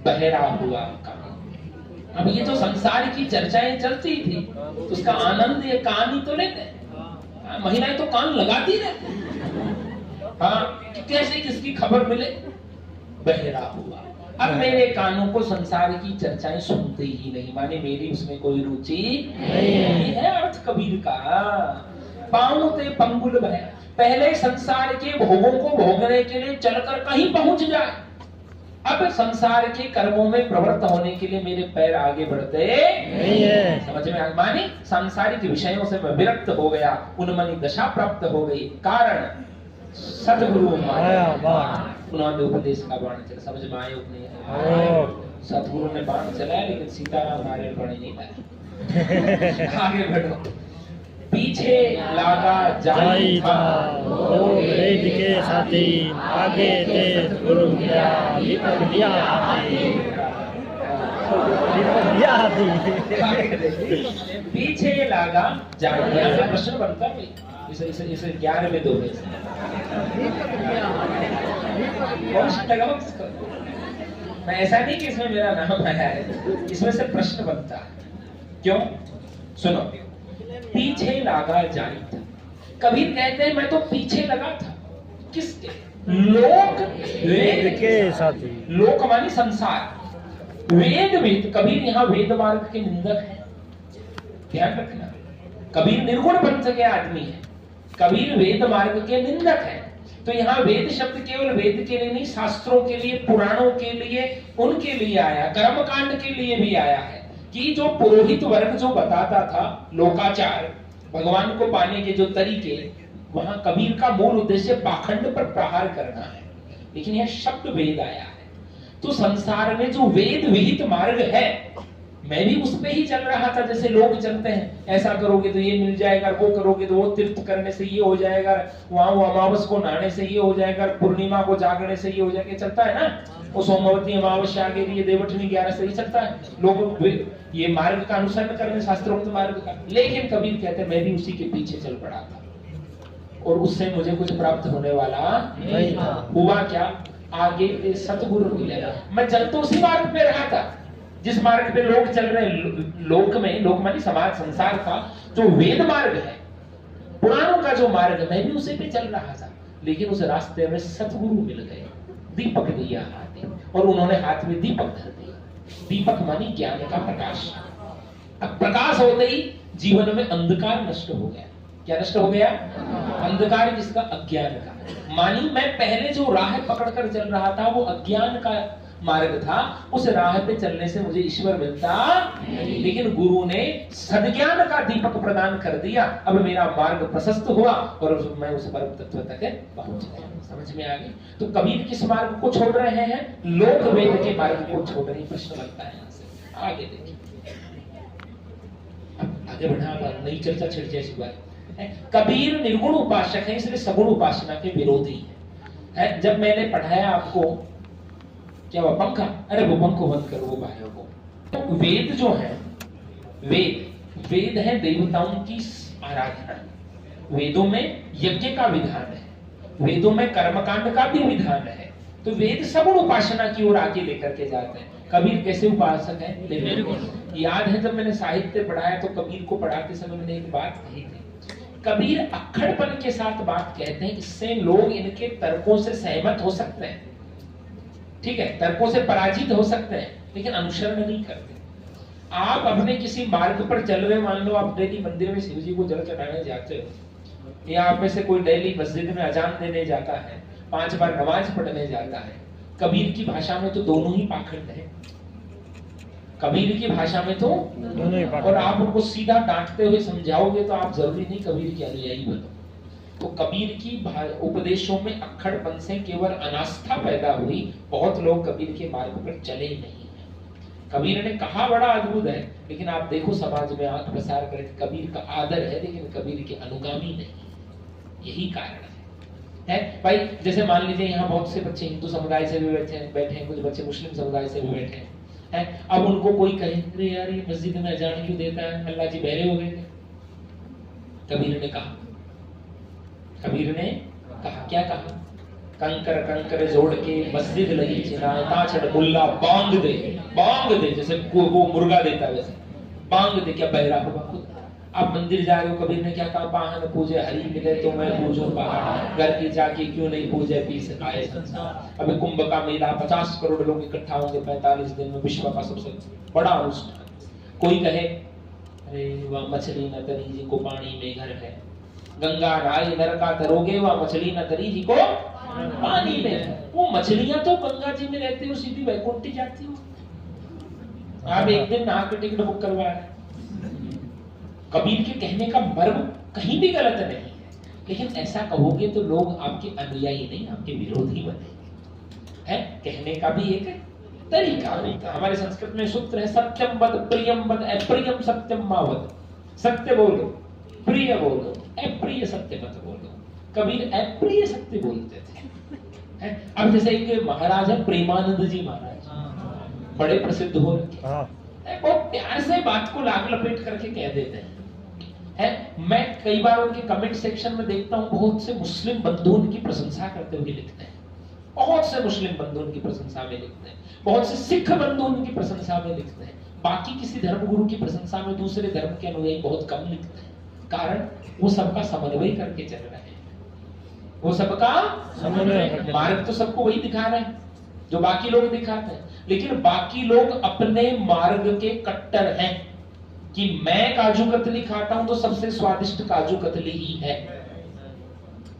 बहरा हुआ कान। अब ये जो संसार की चर्चाएं चलती थी तो उसका आनंद ये कान ही तो लेते, महिलाएं तो कान लगाती रहती, हाँ, कि कैसे किसकी खबर मिले, बहरा हुआ। अब मेरे कानों को संसार की चर्चाएं सुनते ही नहीं, माने मेरी उसमें कोई रुचि नहीं है। अर्थ कबीर का पांव ते पंगुल भय, पहले संसार के भोगों को भोगने के लिए चलकर कहीं पहुंच जाए, अब संसार के कर्मों में प्रवृत्त होने के लिए मेरे पैर आगे बढ़ते नहीं है। समझ में आ, माने सांसारिक विषयों से मैं विरक्त हो गया, उन्मनी दशा प्राप्त हो गई। कारण सतगुरु माया बाण, उन्होंने उपदेश का बाण चला। समझ में आए उपदेश? सतगुरु ने बाण चलाया लेकिन सीताराम मारे बाण नहीं लाया। आगे बढ़ो। पीछे लागा जाई था वो वेद के साथी, आगे थे गुरु क्या दीपक दिया पीछे लागा जाई। यहाँ से प्रश्न बनता है इसे 11 में 2 में मैं ऐसा नहीं कि इसमें मेरा नाम आया है, इसमें से प्रश्न बनता है। क्यों? सुनो, पीछे लगा जाई था। कबीर कहते हैं मैं तो पीछे लगा था, किसके? लोक वेद के साथी। लोक मानी संसार, वेद वेद। कबीर यहाँ वेद मार्ग के निंदक है, ध्यान रखना। कबीर निर्गुण पंथ के आदमी है, कबीर वेद मार्ग के निंदक है। तो यहाँ वेद शब्द केवल वेद के लिए नहीं, शास्त्रों के लिए, पुराणों के लिए, उनके लिए आया, कर्मकांड के लिए भी आया है। कि जो पुरोहित वर्ग जो बताता था लोकाचार, भगवान को पाने के जो तरीके, वहां कबीर का मूल उद्देश्य पाखंड पर प्रहार करना है, लेकिन यह शब्द वेद आया है। तो संसार में जो वेद विहित मार्ग है, मैं भी उस पे ही चल रहा था। जैसे लोग चलते हैं, ऐसा करोगे तो ये मिल जाएगा, वो करोगे तो वो तीर्थ करने से ये हो जाएगा, वहां वो अमावस को नहाने से ये हो जाएगा, पूर्णिमा को जागने से ये हो जाएगा, चलता है ना। वो सोमवती अमावस्या के लिए देवठनी 11 से ही चलता है। लोग ये मार्ग का अनुसरण करने, शास्त्रोक्त मार्ग का। लेकिन कबीर कहते हैं मैं भी उसी के पीछे चल पड़ा था और उससे मुझे कुछ प्राप्त होने वाला नहीं था। हुआ क्या? आगे सतगुरु मिलेगा। मैं चल तो उसी मार्ग पे रहा था जिस मार्ग पे लोग चल रहे हैं। लोक में, लोक मानी समाज, संसार का जो वेद मार्ग है, पुराणों का जो मार्ग है, मैं भी उसी पे चल रहा था। लेकिन उस रास्ते में सतगुरु मिल गए, दीपक दिया हाथ, और उन्होंने हाथ में दीपक धर दिया। दीपक मानी ज्ञान का प्रकाश। अब प्रकाश होते ही जीवन में अंधकार नष्ट हो गया। क्या नष्ट हो गया? अंधकार जिसका? अज्ञान का। मानी मैं पहले जो राह पकड़कर चल रहा था वो अज्ञान का मार्ग था, उस राह पे चलने से मुझे ईश्वर मिलता, लेकिन गुरु ने सद्ज्ञान का दीपक प्रदान कर दिया। अब मेरा मार्ग प्रशस्त हुआ और मैं उस परम तत्व तक पहुंच गया। समझ में आ गई? तो कबीर किस मार्ग को छोड़ रहे हैं? लोक वेद के मार्ग को छोड़ रहे हैं। प्रश्न बनता है यहाँ से। आगे देखिए, आगे बढ़ा, नई चर्चा छिड़ जाए इसी बात। कबीर निर्गुण उपासक है, इसलिए सगुण उपासना के विरोधी है। जब मैंने पढ़ाया आपको, क्या वो पंखा, अरे वो पंखो बंद करो, वो भाइयों को। तो वेद जो है, वेद है देवताओं की आराधना। वेदों में यज्ञ का विधान है, वेदों में कर्मकांड का भी विधान है। तो वेद सगुण उपासना की ओर आगे लेकर के जाते हैं। कबीर कैसे उपासक है? याद है जब मैंने साहित्य पढ़ाया तो कबीर को पढ़ाते समय मैंने एक बात कही थी। कबीर अक्खड़पन के साथ बात कहते हैं, इससे लोग इनके तर्कों से सहमत हो सकते हैं, ठीक है, तर्कों से पराजित हो सकते हैं, लेकिन अनुसरण नहीं करते। आप अपने किसी मार्ग पर चल रहे, मान लो आप डेली मंदिर में शिव जी को जल चढ़ाने जाते हो, या आप में से कोई डेली मस्जिद में अजान देने जाता है, 5 बार नमाज पढ़ने जाता है। कबीर की भाषा में तो दोनों ही पाखंड है। कबीर की भाषा में तो दोनों ही पाखंड। और आप उनको सीधा डांटते हुए समझाओगे तो आप जरूरी नहीं कबीर के अनुयायी बनो। तो कबीर की उपदेशों में अक्खड़पन से केवल अनास्था पैदा हुई। बहुत लोग कबीर के मार्ग पर चले ही नहीं। कबीर ने कहा बड़ा अद्भुत है, लेकिन आप देखो समाज में आंख प्रसार करके कबीर का आदर है, लेकिन कबीर के अनुगामी नहीं। यही कारण है भाई। जैसे मान लीजिए यहाँ बहुत से बच्चे हिंदू समुदाय से भी बैठे हैं, कुछ बच्चे मुस्लिम समुदाय से भी बैठे हैं। अब उनको कोई कहे, अरे यार ये मस्जिद में अजान क्यों देता है, अल्लाह जी बहरे हो गए थे। कबीर ने कहा, कबीर ने कहा, क्या कहा? कंकर कंकर जोड़ के मस्जिद लगी चिनाए ताछड़ मुल्ला बांग दे जैसे वो मुर्गा देता है वैसे बांग दे। क्या बहरा होगा खुद? आप मंदिर जा रहे हो, कबीर ने क्या कहा? पाहन पूजे हरि मिले तो मैं पूजूं पहाड़, घर की जाके क्यों नहीं पूजे पीस आए संसार। अभी कुंभ का मेला 50 करोड़ लोग इकट्ठा होंगे 45 दिन में, विश्व का सबसे बड़ा अनुष्ठान। कोई कहे अरे वह मछली न तरी जी को पानी में घर है, गंगा राय नरका तरोगे वह मछली न तरी जी को पानी में। वो मछलियां तो गंगा जी में रहती हो, सीधी वैकुंठ जाती हो। आप एक दिन नाक की टिकट बुक करवा रहे। कबीर के कहने का मर्म कहीं भी गलत नहीं है, लेकिन ऐसा कहोगे तो लोग आपके अनुयायी नहीं आपके विरोधी बनेंगे। है कहने का भी एक तरीका होता है। हमारे संस्कृत में सूत्र है सत्यम वद प्रियम वद अप्रियम सत्यम मा वद। सत्य बोलो, प्रिय बोलो, अप्रिय सत्य मत बोलो। कबीर अप्रिय सत्य बोलते थे। अब जैसे एक महाराज है प्रेमानंद जी महाराज, बड़े प्रसिद्ध हो रखे, बहुत प्यार से बात को लाग लपेट करके कह देते हैं। मैं कई बार उनके कमेंट सेक्शन में देखता हूं, बहुत से मुस्लिम बंधु उनकी प्रशंसा करते हुए लिखते हैं, बहुत से मुस्लिम बंधु उनकी प्रशंसा में लिखते हैं, बहुत से सिख बंधु उनकी प्रशंसा में लिखते हैं। बाकी किसी धर्म गुरु की प्रशंसा में दूसरे धर्म के अनुयायी बहुत कम लिखते हैं। कारण वो सबका समन्वय करके चल रहे हैं, वो सबका समन्वय। मार्ग तो सबको वही दिखा रहे हैं जो बाकी लोग दिखाते हैं, लेकिन बाकी लोग अपने मार्ग के कट्टर हैं कि मैं काजू कतली खाता हूं तो सबसे स्वादिष्ट काजू कतली ही है।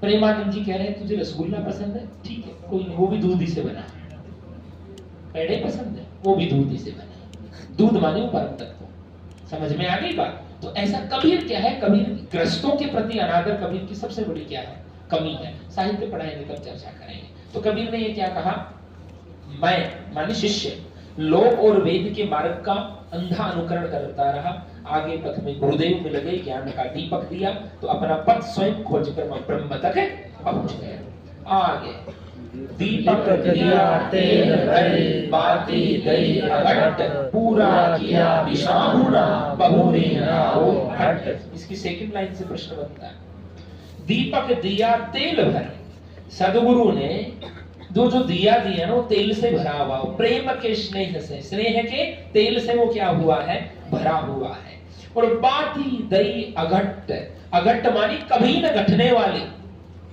प्रेमानंद जी कह रहे हैं तुझे रसगुल्ला पसंद है, ठीक है कोई नहीं, वो भी दूध ही से बना है। पेड़े पसंद है, वो भी दूध ही से बना है। दूध माने वो परम तत्व। समझ में आ गई बात? तो ऐसा कबीर क्या है? कबीर ग्रस्तों के प्रति अनादर कबीर की सबसे बड़ी क्या है? कमी है। साहित्य पढ़ाएंगे तब चर्चा करेंगे। तो कबीर ने ये क्या कहा? मैं माने शिष्य लोक और वेद के मार्ग का अंधा अनुकरण करता रहा, आगे पथ में गुरुदेव मिल गए, ज्ञान का दीपक दिया तो अपना पथ स्वयं खोज कर ब्रह्म तक पहुंच गया। आगे दीपक दिया तेल भरे बाती दई अघट, पूरा किया विषाहुना बहुरी नाओ हट। इसकी सेकंड लाइन से प्रश्न बनता है, दीपक दिया तेल भरे। सदगुरु ने जो दिया दिया ना वो तेल से भरा हुआ, प्रेम के स्नेह से, स्नेह के तेल से वो क्या हुआ है? भरा हुआ है। और बाती दई अघट, अघट मानी कभी न घटने वाली,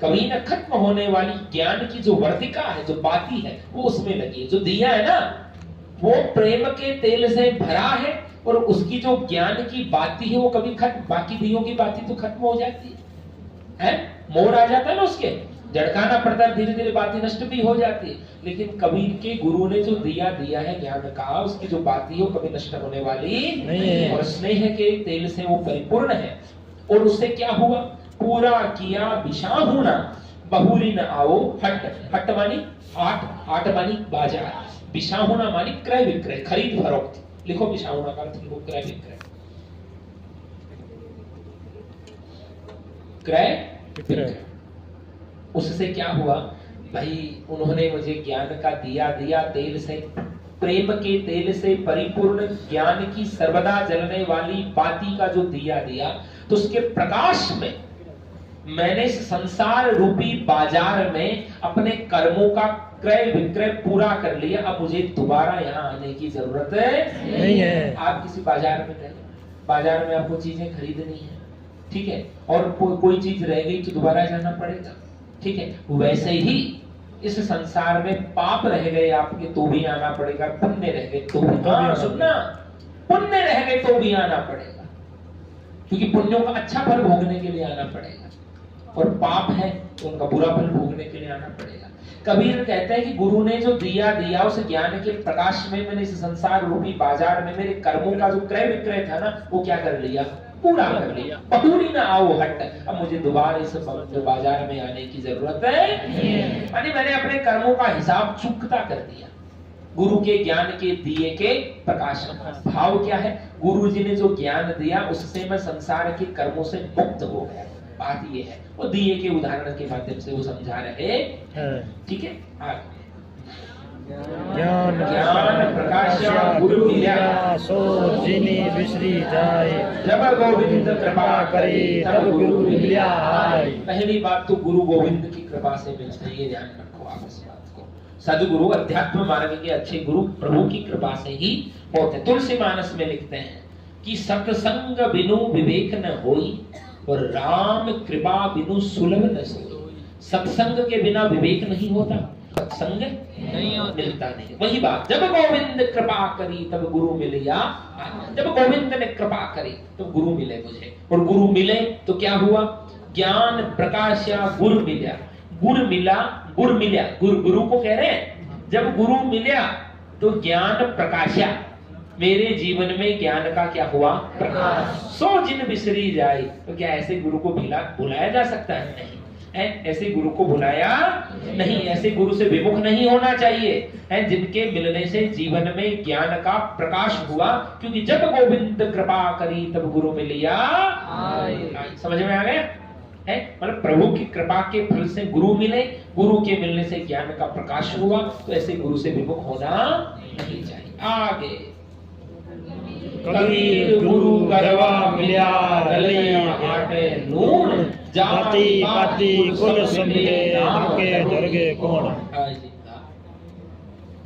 कभी न खत्म होने वाली ज्ञान की जो वर्तिका है, जो बाती है वो उसमें लगी है। जो दिया है ना वो प्रेम के तेल से भरा है, और उसकी जो ज्ञान की बाती है वो कभी खत्म, बाकी दियों की बाती तो खत्म हो जाती है, मोड़ आ जाता है ना उसके, झड़काना पड़ता है, धीरे धीरे बातें नष्ट भी हो जाती है। लेकिन कबीर के गुरु ने जो दिया है ज्ञान का, उसकी जो बातें है वो कभी नष्ट होने वाली नहीं है, और स्नेह के तेल से वो परिपूर्ण है। और उससे क्या हुआ? पूरा किया विषाहुना बहुरी न आओ हट। हट मानी हाट, हाट मानी बाजार, विषाहुना मानी क्रय विक्रय, खरीद फरोख्त। लिखो विषाहुना का अर्थ लिखो क्रय विक्रय, क्रय विक्रय। उससे क्या हुआ भाई? उन्होंने मुझे ज्ञान का दिया तेल से, प्रेम के तेल से परिपूर्ण ज्ञान की सर्वदा जलने वाली बाती का जो दिया, तो उसके प्रकाश में मैंने इस संसार रूपी बाजार में अपने कर्मों का क्रय विक्रय पूरा कर लिया। अब मुझे दोबारा यहाँ आने की जरूरत नहीं है। आप किसी बाजार में गए, बाजार में आपको चीजें खरीदनी है, ठीक है, और कोई चीज रह गई तो दोबारा जाना पड़ेगा, ठीक है। वैसे ही इस संसार में पाप रह गए आपके तो भी आना पड़ेगा, पुण्य रह गए तो भी, सुनना, पुण्य रह गए तो भी आना पड़ेगा, क्योंकि पुण्यों का अच्छा फल भोगने के लिए आना पड़ेगा, और पाप है तो उनका बुरा फल भोगने के लिए आना पड़ेगा। कबीर कहते हैं कि गुरु ने जो दिया उस ज्ञान के प्रकाश में मैंने इस संसार रूपी बाजार में मेरे कर्मों का जो क्रय विक्रय था ना वो क्या कर लिया? पूरा कर लिया। पटूरी ना आओ हट, अब मुझे दोबारा इस बाजार में आने की जरूरत है। यानी मैंने अपने कर्मों का हिसाब चुकता कर दिया गुरु के ज्ञान के दिए के प्रकाश में। भाव क्या है? गुरु जी ने जो ज्ञान दिया उससे मैं संसार के कर्मों से मुक्त हो गया। बात ये है, वो दिए के उदाहरण के माध्यम से वो समझा रहे हैं, ठीक है। ज्ञान प्रकाश प्रकाशा गुरु मिला, सो जिनी बिसरी जाए, जब गोविंद कृपा करे तब गुरु मिलिया आए। पहली बात तो गुरु गोविंद की कृपा से मिलता है, ये ध्यान रखो आप इस बात को। सदगुरु अध्यात्म मार्ग के अच्छे गुरु प्रभु की कृपा से ही होते हैं। तुलसी मानस में लिखते हैं कि सत्संग बिनु विवेक न होई और राम कृपा बिनु सुलभ न सोई। सत्संग के बिना विवेक नहीं होता, सत्संग नहीं मिलता नहीं। वही बात, जब गोविंद कृपा करी तब गुरु मिलिया। जब गोविंद ने कृपा करी तो गुरु मिले मुझे, और गुरु मिले तो क्या हुआ? ज्ञान प्रकाशा गुरु मिला, गुरु मिला, गुरु मिला, गुरु को कह रहे हैं जब गुरु मिला तो ज्ञान प्रकाशा, मेरे जीवन में ज्ञान का क्या हुआ? प्रकाश। सो जिन बिसरी जाए, तो क्या ऐसे गुरु को भुलाया जा सकता है? नहीं। ऐसे गुरु को भुलाया नहीं, ऐसे गुरु से विमुख नहीं होना चाहिए, है जिनके मिलने से जीवन में ज्ञान का प्रकाश हुआ। क्योंकि जब गोविंद कृपा करी तब गुरु मिलिया। समझ में आ गया? है मतलब प्रभु की कृपा के फल से गुरु मिले, गुरु के मिलने से ज्ञान का प्रकाश हुआ, तो ऐसे गुरु से विमुख होना नहीं चाहिए। आगे, कबीर गुरु गरवा मिल्या, रले आटे नून, जाति पाति कुल समिले, धरके धरगे कौन।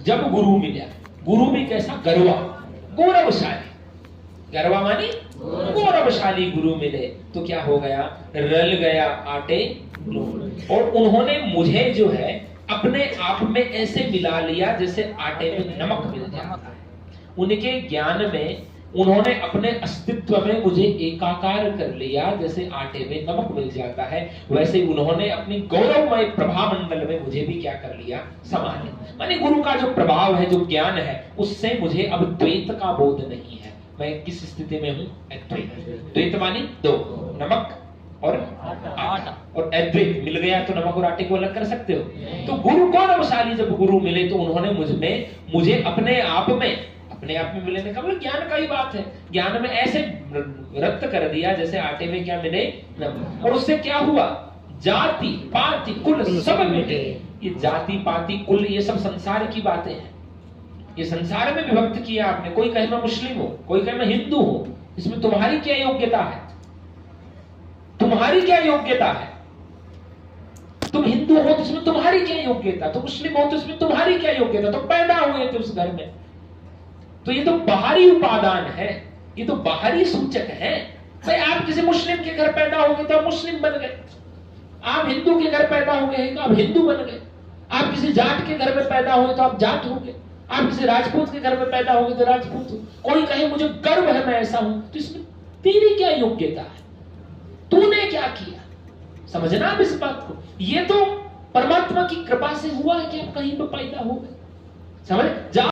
जब गुरु मिला, गुरु भी कैसा? गरवा, गौरवशाली। गरवा मानी गौरवशाली गुरु मिले तो क्या हो गया? रल गया आटे नून। और उन्होंने मुझे जो है अपने आप में ऐसे मिला लिया जैसे आटे में नमक मिल जाता है। उनके ज्ञान में उन्होंने अपने अस्तित्व में मुझे एकाकार कर लिया, जैसे आटे में नमक मिल जाता है, वैसे उन्होंने अपनी गौरवमय प्रभा मंडल में मुझे भी क्या कर लिया? समा लिया। माने गुरु का जो प्रभाव है, जो ज्ञान है, उससे मुझे अब द्वैत का बोध नहीं है। मैं किस स्थिति में हूँ? अद्वैत। द्वैत मानी दो, नमक और आटा, और अद्वैत मिल गया तो नमक और आटे को अलग कर सकते हो? तो गुरु गौरवशाली जब गुरु मिले तो उन्होंने मुझे अपने आप में मिलने का मतलब ज्ञान का ही बात है। ज्ञान में ऐसे रक्त कर दिया जैसे आटे में क्या मिले? नमक। और उससे क्या हुआ? जाति पाति कुल सब मिटे। ये जाति पाति कुल ये सब संसार की बातें हैं, ये संसार में विभक्त किया आपने। कोई कहे मैं मुस्लिम हूं, कोई कहे मैं हिंदू हूं, इसमें तुम्हारी क्या योग्यता है? तुम्हारी क्या योग्यता है? तुम हिंदू हो तो इसमें तुम्हारी क्या योग्यता? तुम मुस्लिम हो तो इसमें तुम्हारी क्या योग्यता? तो पैदा हुए थे उस घर में। तो ये तो बाहरी उपादान है, ये तो बाहरी सूचक है। भाई आप किसी मुस्लिम के घर पैदा हो गए तो आप मुस्लिम बन गए, आप हिंदू के घर पैदा हो गए तो आप हिंदू बन गए, आप किसी जाट के घर में पैदा हुए तो आप जाट हो गए, आप किसी राजपूत के घर में पैदा हो गए तो राजपूत हो। कोई कहे मुझे गर्व है मैं ऐसा हूं, तो इसमें तेरी क्या योग्यता है? तूने क्या किया? समझना आप इस बात को। ये तो परमात्मा की कृपा से हुआ है कि आप कहीं पर पैदा हो गए। समझ?